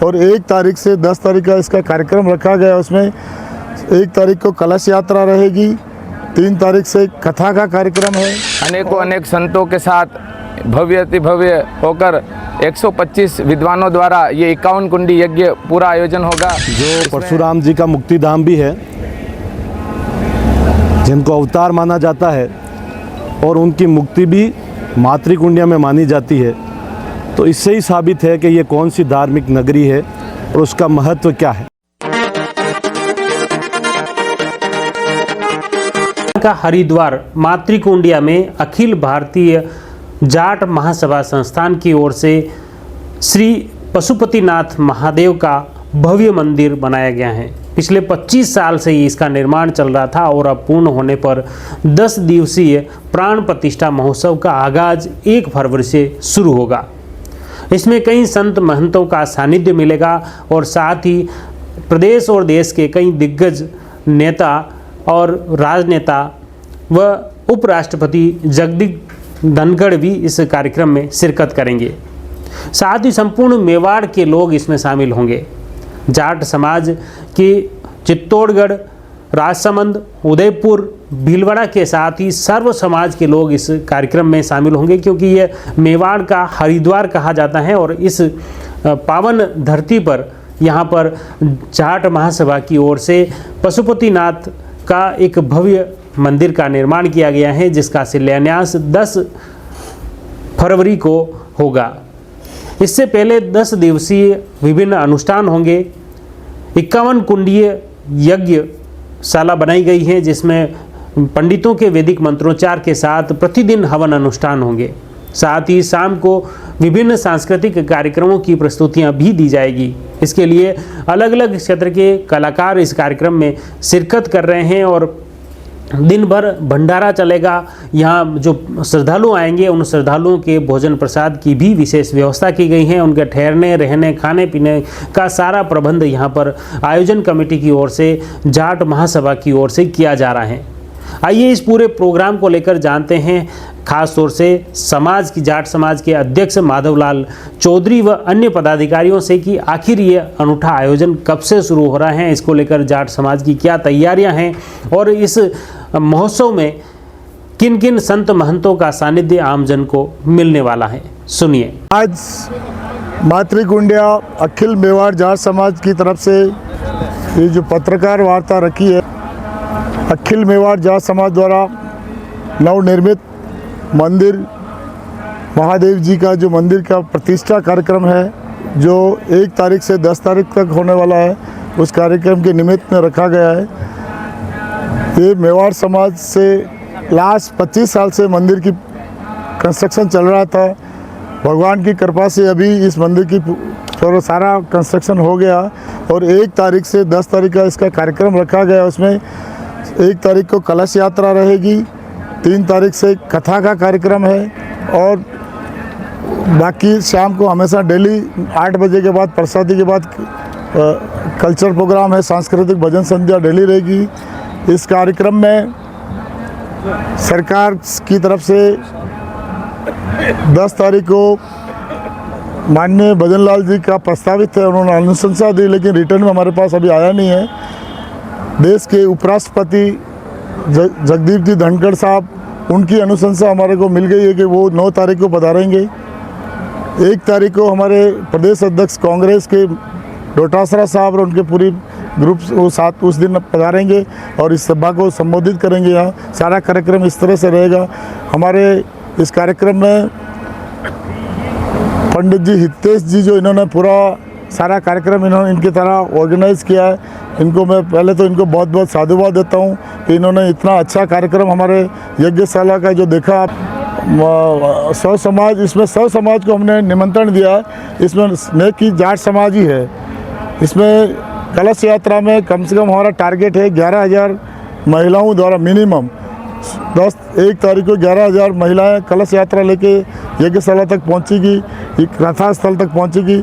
और 1 तारीख से 10 तारीख का इसका कार्यक्रम रखा गया। उसमें 1 तारीख को कलश यात्रा रहेगी, 3 तारीख से कथा का कार्यक्रम है। अनेक संतों के साथ भव्य अति भव्य होकर 125 विद्वानों द्वारा ये 51 कुंडी यज्ञ पूरा आयोजन होगा। जो परशुराम जी का मुक्तिधाम भी है, जिनको अवतार माना जाता है और उनकी मुक्ति भी मातृकुंडिया में मानी जाती है, तो इससे ही साबित है कि ये कौन सी धार्मिक नगरी है और उसका महत्व क्या है। का हरिद्वार मातृकुंडिया में अखिल भारतीय जाट महासभा संस्थान की ओर से श्री पशुपतिनाथ महादेव का भव्य मंदिर बनाया गया है। पिछले 25 साल से ही इसका निर्माण चल रहा था और अब पूर्ण होने पर 10 दिवसीय प्राण प्रतिष्ठा महोत्सव का आगाज 1 फरवरी से शुरू होगा। इसमें कई संत महंतों का सानिध्य मिलेगा और साथ ही प्रदेश और देश के कई दिग्गज नेता और राजनेता व उपराष्ट्रपति जगदीप धनखड़ भी इस कार्यक्रम में शिरकत करेंगे। साथ ही संपूर्ण मेवाड़ के लोग इसमें शामिल होंगे। जाट समाज के चित्तौड़गढ़, राजसमंद, उदयपुर, भीलवाड़ा के साथ ही सर्व समाज के लोग इस कार्यक्रम में शामिल होंगे, क्योंकि ये मेवाड़ का हरिद्वार कहा जाता है और इस पावन धरती पर यहाँ पर जाट महासभा की ओर से पशुपतिनाथ का एक भव्य मंदिर का निर्माण किया गया है, जिसका शिलान्यास 10 फरवरी को होगा। इससे पहले 10 दिवसीय विभिन्न अनुष्ठान होंगे। 51 कुंडीय यज्ञशाला बनाई गई है, जिसमें पंडितों के वैदिक मंत्रोच्चार के साथ प्रतिदिन हवन अनुष्ठान होंगे। साथ ही शाम को विभिन्न सांस्कृतिक कार्यक्रमों की प्रस्तुतियां भी दी जाएगी। इसके लिए अलग अलग क्षेत्र के कलाकार इस कार्यक्रम में शिरकत कर रहे हैं और दिन भर भंडारा चलेगा। यहाँ जो श्रद्धालु आएंगे उन श्रद्धालुओं के भोजन प्रसाद की भी विशेष व्यवस्था की गई है। उनके ठहरने, रहने, खाने पीने का सारा प्रबंध यहाँ पर आयोजन कमेटी की ओर से, जाट महासभा की ओर से किया जा रहा है। आइए इस पूरे प्रोग्राम को लेकर जानते हैं खास तौर से समाज की, जाट समाज के अध्यक्ष माधवलाल चौधरी व अन्य पदाधिकारियों से कि आखिर ये अनूठा आयोजन कब से शुरू हो रहा है, इसको लेकर जाट समाज की क्या तैयारियां हैं और इस महोत्सव में किन किन संत महंतों का सानिध्य आमजन को मिलने वाला है। सुनिए। आज मातृकुंडिया अखिल मेवाड़ जाट समाज की तरफ से ये जो पत्रकार वार्ता रखी है, अखिल मेवाड़ जाट समाज द्वारा नवनिर्मित मंदिर महादेव जी का जो मंदिर का प्रतिष्ठा कार्यक्रम है, जो 1 तारीख से 10 तारीख तक होने वाला है, उस कार्यक्रम के निमित्त में रखा गया है। ये मेवाड़ समाज से लास्ट 25 साल से मंदिर की कंस्ट्रक्शन चल रहा था। भगवान की कृपा से अभी इस मंदिर की सारा कंस्ट्रक्शन हो गया और 1 तारीख से 10 तारीख का इसका कार्यक्रम रखा गया। उसमें 1 तारीख को कलश यात्रा रहेगी, 3 तारीख से कथा का कार्यक्रम है और बाकी शाम को हमेशा डेली 8 बजे के बाद प्रसादी के बाद कल्चर प्रोग्राम है, सांस्कृतिक भजन संध्या डेली रहेगी। इस कार्यक्रम में सरकार की तरफ से 10 तारीख को माननीय भजनलाल जी का प्रस्तावित है, उन्होंने अनुशंसा दी, लेकिन रिटर्न में हमारे पास अभी आया नहीं है। देश के उपराष्ट्रपति जगदीप जी धनखड़ साहब, उनकी अनुशंसा हमारे को मिल गई है कि वो 9 तारीख को पधारेंगे। 1 तारीख को हमारे प्रदेश अध्यक्ष कांग्रेस के डोटासरा साहब और उनके पूरी ग्रुप वो साथ उस दिन पधारेंगे और इस सभा को संबोधित करेंगे। यहाँ सारा कार्यक्रम इस तरह से रहेगा। हमारे इस कार्यक्रम में पंडित जी हितेश जी, जो इन्होंने पूरा सारा कार्यक्रम इनकी तरह ऑर्गेनाइज़ किया है, इनको मैं पहले तो इनको बहुत बहुत साधुवाद देता हूँ कि इन्होंने इतना अच्छा कार्यक्रम हमारे यज्ञशाला का जो देखा। सौ समाज, इसमें सौ समाज को हमने निमंत्रण दिया है। इसमें नेक की जाट समाज ही है। इसमें कलश यात्रा में कम से कम हमारा टारगेट है 11,000 महिलाओं द्वारा मिनिमम 1 तारीख को 11,000 महिलाएं कलश यात्रा लेके यज्ञशाला तक पहुंचेगी, कथा स्थल तक पहुंचेगी।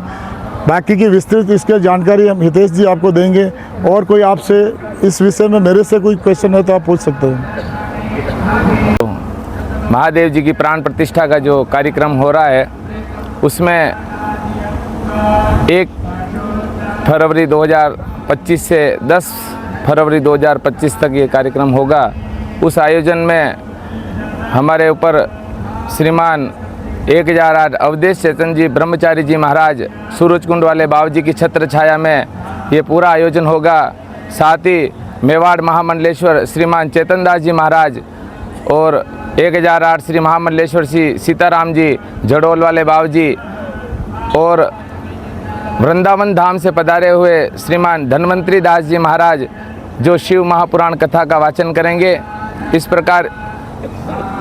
बाकी की विस्तृत इसके जानकारी हम हितेश जी आपको देंगे। और कोई आपसे इस विषय में मेरे से कोई क्वेश्चन है तो आप पूछ सकते हैं। महादेव जी की प्राण प्रतिष्ठा का जो कार्यक्रम हो रहा है, उसमें एक फरवरी 2025 से 10 फरवरी 2025 तक ये कार्यक्रम होगा। उस आयोजन में हमारे ऊपर श्रीमान 1008 अवधेश चेतन जी ब्रह्मचारी जी महाराज सूरजकुंड वाले बाबा जी की छत्र छाया में ये पूरा आयोजन होगा। साथ ही मेवाड़ महामंडलेश्वर श्रीमान चेतन दास जी महाराज और 1008 श्री महामंडलेश्वर श्री सीताराम जी जड़ोल वाले बाबा जी और वृंदावन धाम से पधारे हुए श्रीमान धन्वंतरी दास जी महाराज जो शिव महापुराण कथा का वाचन करेंगे। इस प्रकार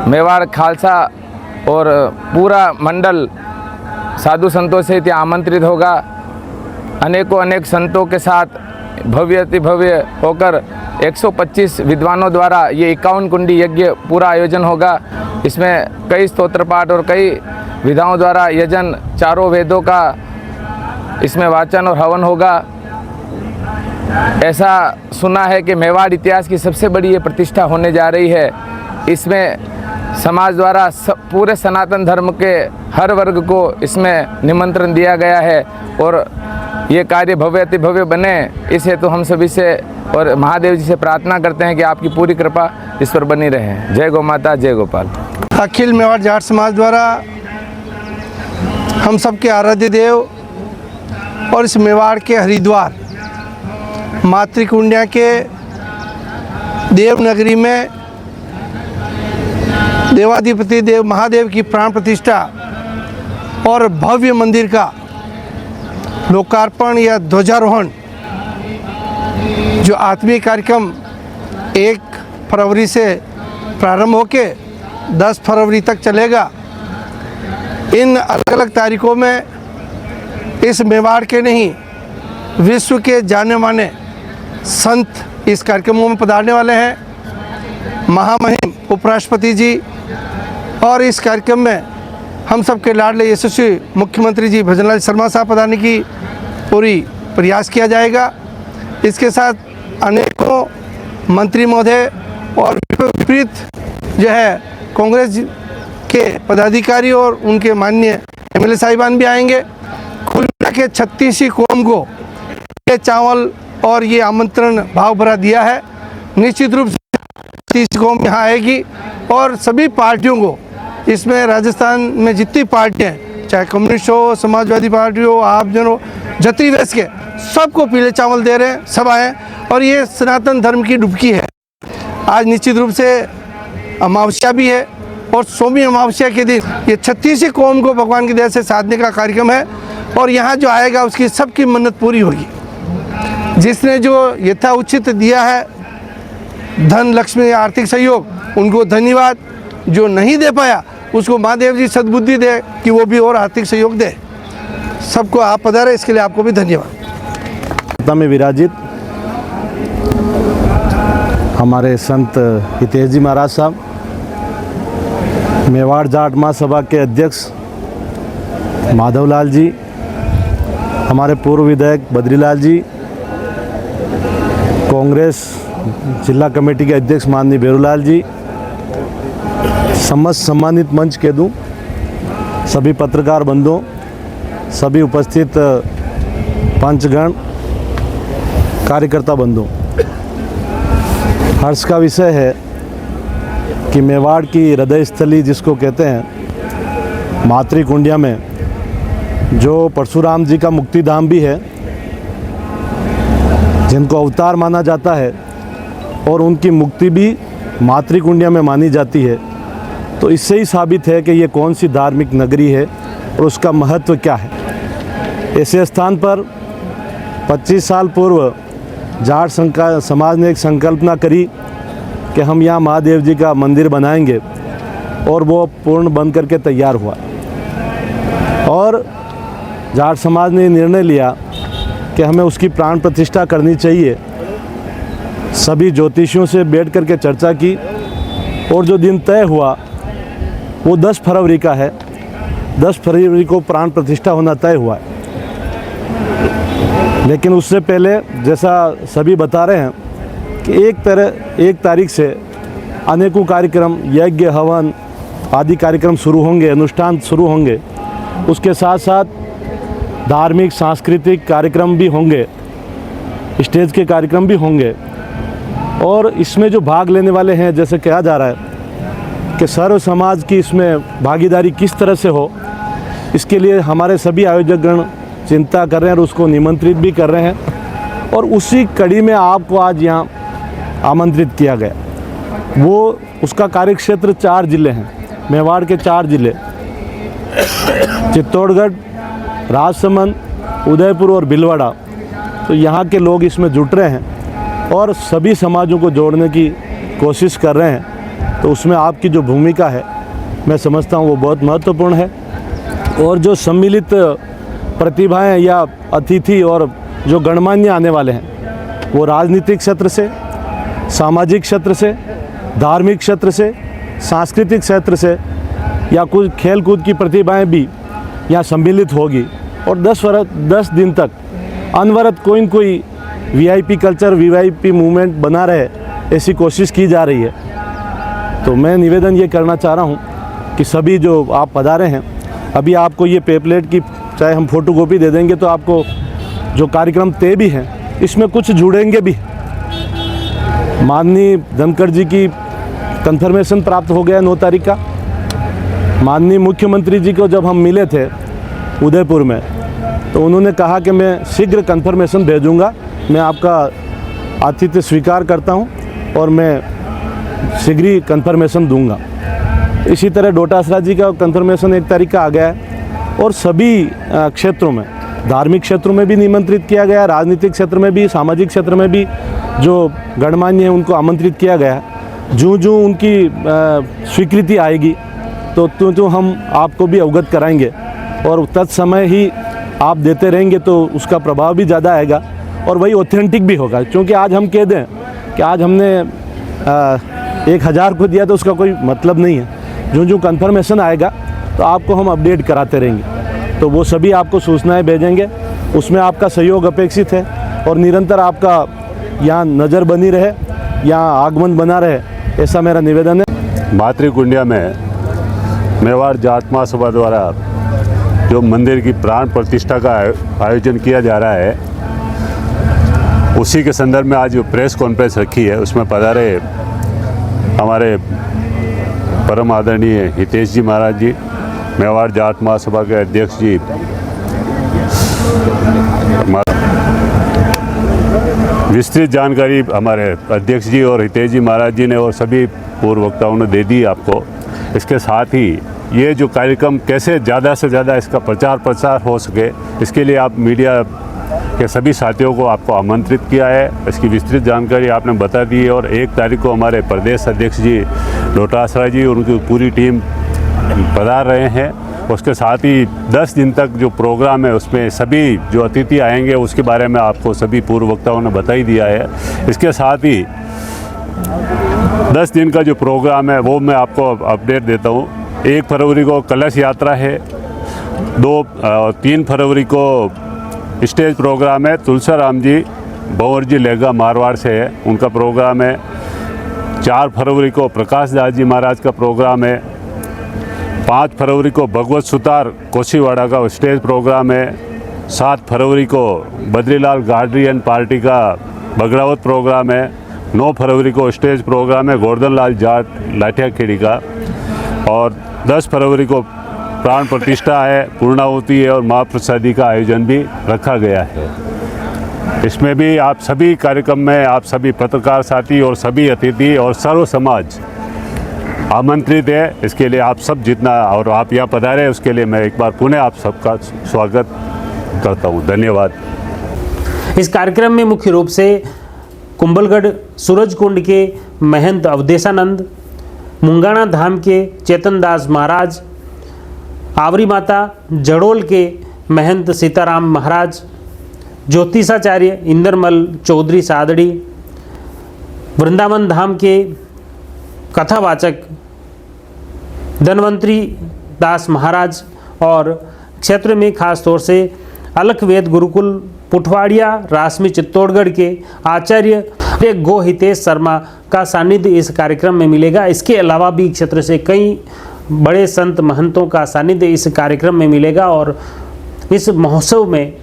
मेवाड़ खालसा और पूरा मंडल साधु संतों से यहाँ आमंत्रित होगा। अनेकों अनेक संतों के साथ भव्य अति भव्य होकर 125 विद्वानों द्वारा ये 51 कुंडी यज्ञ पूरा आयोजन होगा। इसमें कई स्तोत्र पाठ और कई विधाओं द्वारा यजन, चारों वेदों का इसमें वाचन और हवन होगा। ऐसा सुना है कि मेवाड़ इतिहास की सबसे बड़ी ये प्रतिष्ठा होने जा रही है। इसमें समाज द्वारा पूरे सनातन धर्म के हर वर्ग को इसमें निमंत्रण दिया गया है और ये कार्य भव्य अति भव्य बने, इस हेतु हम सभी से और महादेव जी से प्रार्थना करते हैं कि आपकी पूरी कृपा इस पर बनी रहे। जय गौ माता, जय गोपाल। अखिल मेवाड़ जाट समाज द्वारा हम सबके आराध्य देव और इस मेवाड़ के हरिद्वार मातृकुंडिया के देवनगरी में देवाधिपति देव महादेव की प्राण प्रतिष्ठा और भव्य मंदिर का लोकार्पण या ध्वजारोहण जो आत्मीय कार्यक्रम 1 फरवरी से प्रारंभ होके 10 फरवरी तक चलेगा। इन अलग अलग तारीखों में इस मेवाड़ के नहीं विश्व के जाने माने संत इस कार्यक्रमों में पधारने वाले हैं। महामहिम उपराष्ट्रपति जी और इस कार्यक्रम में हम सबके लाडले यशस्वी मुख्यमंत्री जी भजनलाल शर्मा साहब पधारने की पूरी प्रयास किया जाएगा। इसके साथ अनेकों मंत्री महोदय और विपरीत जो है कांग्रेस के पदाधिकारी और उनके माननीय एमएलए साहिबान भी आएंगे। कुल मिला के 36 कौम को ये चावल और ये आमंत्रण भाव भरा दिया है। निश्चित रूप से 36 कौम यहाँ आएगी और सभी पार्टियों को इसमें राजस्थान में जितनी पार्टियाँ हैं, चाहे कम्युनिस्ट हो, समाजवादी पार्टी हो, आप जन हो, जति वैस के सबको पीले चावल दे रहे हैं, सब आए और ये सनातन धर्म की डुबकी है। आज निश्चित रूप से अमावस्या भी है और सोमी अमावस्या के दिन ये 36 कौम को भगवान की दया से साधने का कार्यक्रम है और यहाँ जो आएगा उसकी सबकी मन्नत पूरी होगी। जिसने जो यथा उचित दिया है धन, लक्ष्मी, आर्थिक सहयोग, उनको धन्यवाद। जो नहीं दे पाया उसको महादेव जी सद्बुद्धि दे कि वो भी और आर्थिक सहयोग दे। सबको आप पधारे, इसके लिए आपको भी धन्यवाद। में विराजित हमारे संत हितेश जी महाराज साहब, मेवाड़ जाट महासभा के अध्यक्ष माधवलाल जी, हमारे पूर्व विधायक बद्रीलाल जी, कांग्रेस जिला कमेटी के अध्यक्ष माननीय बेरूलाल जी, समस्त सम्मानित मंच के दूँ सभी पत्रकार बंधुओं, सभी उपस्थित पंचगण, कार्यकर्ता बंधुओं, हर्ष का विषय है कि मेवाड़ की हृदय स्थली जिसको कहते हैं मातृकुंडिया में जो परशुराम जी का मुक्तिधाम भी है, जिनको अवतार माना जाता है और उनकी मुक्ति भी मातृकुंडिया में मानी जाती है, तो इससे ही साबित है कि ये कौन सी धार्मिक नगरी है और उसका महत्व क्या है। ऐसे स्थान पर 25 साल पूर्व जाट समाज ने एक संकल्पना करी कि हम यहाँ महादेव जी का मंदिर बनाएंगे और वो पूर्ण बन करके तैयार हुआ और जाट समाज ने निर्णय लिया कि हमें उसकी प्राण प्रतिष्ठा करनी चाहिए। सभी ज्योतिषियों से बैठ करके चर्चा की और जो दिन तय हुआ वो 10 फरवरी का है। 10 फरवरी को प्राण प्रतिष्ठा होना तय हुआ है। लेकिन उससे पहले जैसा सभी बता रहे हैं कि 1 तारीख से अनेकों कार्यक्रम, यज्ञ, हवन आदि कार्यक्रम शुरू होंगे, अनुष्ठान शुरू होंगे। उसके साथ साथ धार्मिक सांस्कृतिक कार्यक्रम भी होंगे, स्टेज के कार्यक्रम भी होंगे। और इसमें जो भाग लेने वाले हैं, जैसे कहा जा रहा है कि सर्व समाज की इसमें भागीदारी किस तरह से हो, इसके लिए हमारे सभी आयोजकगण चिंता कर रहे हैं और उसको निमंत्रित भी कर रहे हैं। और उसी कड़ी में आपको आज यहाँ आमंत्रित किया गया। वो उसका कार्यक्षेत्र 4 जिले हैं, मेवाड़ के 4 जिले चित्तौड़गढ़, राजसमंद, उदयपुर और भीलवाड़ा। तो यहाँ के लोग इसमें जुट रहे हैं और सभी समाजों को जोड़ने की कोशिश कर रहे हैं। तो उसमें आपकी जो भूमिका है, मैं समझता हूँ वो बहुत महत्वपूर्ण है। और जो सम्मिलित प्रतिभाएं या अतिथि और जो गणमान्य आने वाले हैं, वो राजनीतिक क्षेत्र से, सामाजिक क्षेत्र से, धार्मिक क्षेत्र से, सांस्कृतिक क्षेत्र से या कुछ खेल कूद की प्रतिभाएं भी यहाँ सम्मिलित होगी। और 10 दिन तक अनवरत कोई न कोई वीआईपी कल्चर, वीआईपी मूवमेंट बना रहे, ऐसी कोशिश की जा रही है। तो मैं निवेदन ये करना चाह रहा हूँ कि सभी जो आप पधारे हैं, अभी आपको ये पेपलेट की चाहे हम फोटोकॉपी दे देंगे, तो आपको जो कार्यक्रम तय भी हैं इसमें कुछ जुड़ेंगे भी। माननीय धनखड़ जी की कंफर्मेशन प्राप्त हो गया 9 तारीख का। माननीय मुख्यमंत्री जी को जब हम मिले थे उदयपुर में, तो उन्होंने कहा कि मैं शीघ्र कंफर्मेशन भेजूंगा, मैं आपका आतिथ्य स्वीकार करता हूं और मैं शीघ्र ही कंफर्मेशन दूंगा। इसी तरह डोटासरा जी का कंफर्मेशन 1 तारीख का आ गया है। और सभी क्षेत्रों में, धार्मिक क्षेत्रों में भी निमंत्रित किया गया, राजनीतिक क्षेत्र में भी, सामाजिक क्षेत्र में भी जो गणमान्य हैं उनको आमंत्रित किया गया। जो उनकी स्वीकृति आएगी तो हम आपको भी अवगत कराएंगे और तत्समय ही आप देते रहेंगे तो उसका प्रभाव भी ज़्यादा आएगा और वही ऑथेंटिक भी होगा। क्योंकि आज हम कह दें कि आज हमने 1000 को दिया तो उसका कोई मतलब नहीं है। जो कंफर्मेशन आएगा तो आपको हम अपडेट कराते रहेंगे। तो वो सभी आपको सूचनाएं भेजेंगे, उसमें आपका सहयोग अपेक्षित है और निरंतर आपका यहाँ नज़र बनी रहे, यहाँ आगमन बना रहे, ऐसा मेरा निवेदन है। मातृकुंडिया में मेवाड़ जाट महासभा द्वारा जो मंदिर की प्राण प्रतिष्ठा का आयोजन किया जा रहा है, उसी के संदर्भ में आज जो प्रेस कॉन्फ्रेंस रखी है, उसमें पधारे हमारे परम आदरणीय हितेश जी महाराज जी, मेवाड़ जाट महासभा के अध्यक्ष जी, विस्तृत जानकारी हमारे अध्यक्ष जी और हितेश जी महाराज जी ने और सभी पूर्व वक्ताओं ने दे दी आपको। इसके साथ ही ये जो कार्यक्रम कैसे ज़्यादा से ज़्यादा इसका प्रचार हो सके, इसके लिए आप मीडिया के सभी साथियों को आपको आमंत्रित किया है। इसकी विस्तृत जानकारी आपने बता दी है। और 1 तारीख को हमारे प्रदेश अध्यक्ष जी डोटासरा जी और उनकी पूरी टीम पधार रहे हैं। उसके साथ ही 10 दिन तक जो प्रोग्राम है उसमें सभी जो अतिथि आएंगे उसके बारे में आपको सभी पूर्व वक्ताओं ने बता ही दिया है। इसके साथ ही 10 दिन का जो प्रोग्राम है वो मैं आपको अपडेट देता हूँ। 1 फरवरी को कलश यात्रा है, 3 फरवरी को स्टेज प्रोग्राम है, तुलसाराम जी बंवर जी लेगा मारवाड़ से है, उनका प्रोग्राम है। 4 फरवरी को प्रकाश दास जी महाराज का प्रोग्राम है। 5 फरवरी को भगवत सुतार कोशीवाड़ा का स्टेज प्रोग्राम है। 7 फरवरी को बद्रीलाल गार्डियन पार्टी का बगड़ावत प्रोग्राम है। 9 फरवरी को स्टेज प्रोग्राम है गोवर्धन लाल जाट लाठियाखेड़ी का। और 10 फरवरी को प्राण प्रतिष्ठा है, पूर्णाहुति है और महाप्रसादी का आयोजन भी रखा गया है। इसमें भी आप सभी कार्यक्रम में आप सभी पत्रकार साथी और सभी अतिथि और सर्व समाज आमंत्रित है। इसके लिए आप सब जितना और आप यहाँ पधारे उसके लिए मैं एक बार पुनः आप सबका स्वागत करता हूँ। धन्यवाद। इस कार्यक्रम में मुख्य रूप से कुंभलगढ़ सूरजकुंड के महंत अवधेशानंद, मुंगाना धाम के चेतन दास महाराज, आवरी माता जड़ोल के महंत सीताराम महाराज, ज्योतिषाचार्य इंद्रमल चौधरी सादड़ी, वृंदावन धाम के कथावाचक धनवंतरी दास महाराज और क्षेत्र में खास तौर से अलख वेद गुरुकुल पुठवाड़िया रासमी चित्तौड़गढ़ के आचार्य गो हितेश शर्मा का सानिध्य इस कार्यक्रम में मिलेगा। इसके अलावा भी क्षेत्र से कई बड़े संत महंतों का सानिध्य इस कार्यक्रम में मिलेगा और इस महोत्सव में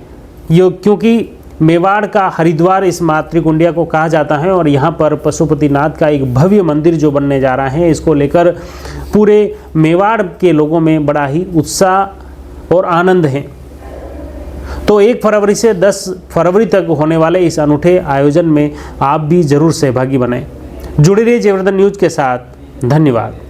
क्योंकि मेवाड़ का हरिद्वार इस मातृकुंडिया को कहा जाता है और यहाँ पर पशुपतिनाथ का एक भव्य मंदिर जो बनने जा रहा है, इसको लेकर पूरे मेवाड़ के लोगों में बड़ा ही उत्साह और आनंद है। तो 1 फरवरी से 10 फरवरी तक होने वाले इस अनूठे आयोजन में आप भी जरूर सहभागी बनें। जुड़े रहिए जयवर्धन न्यूज़ के साथ। धन्यवाद।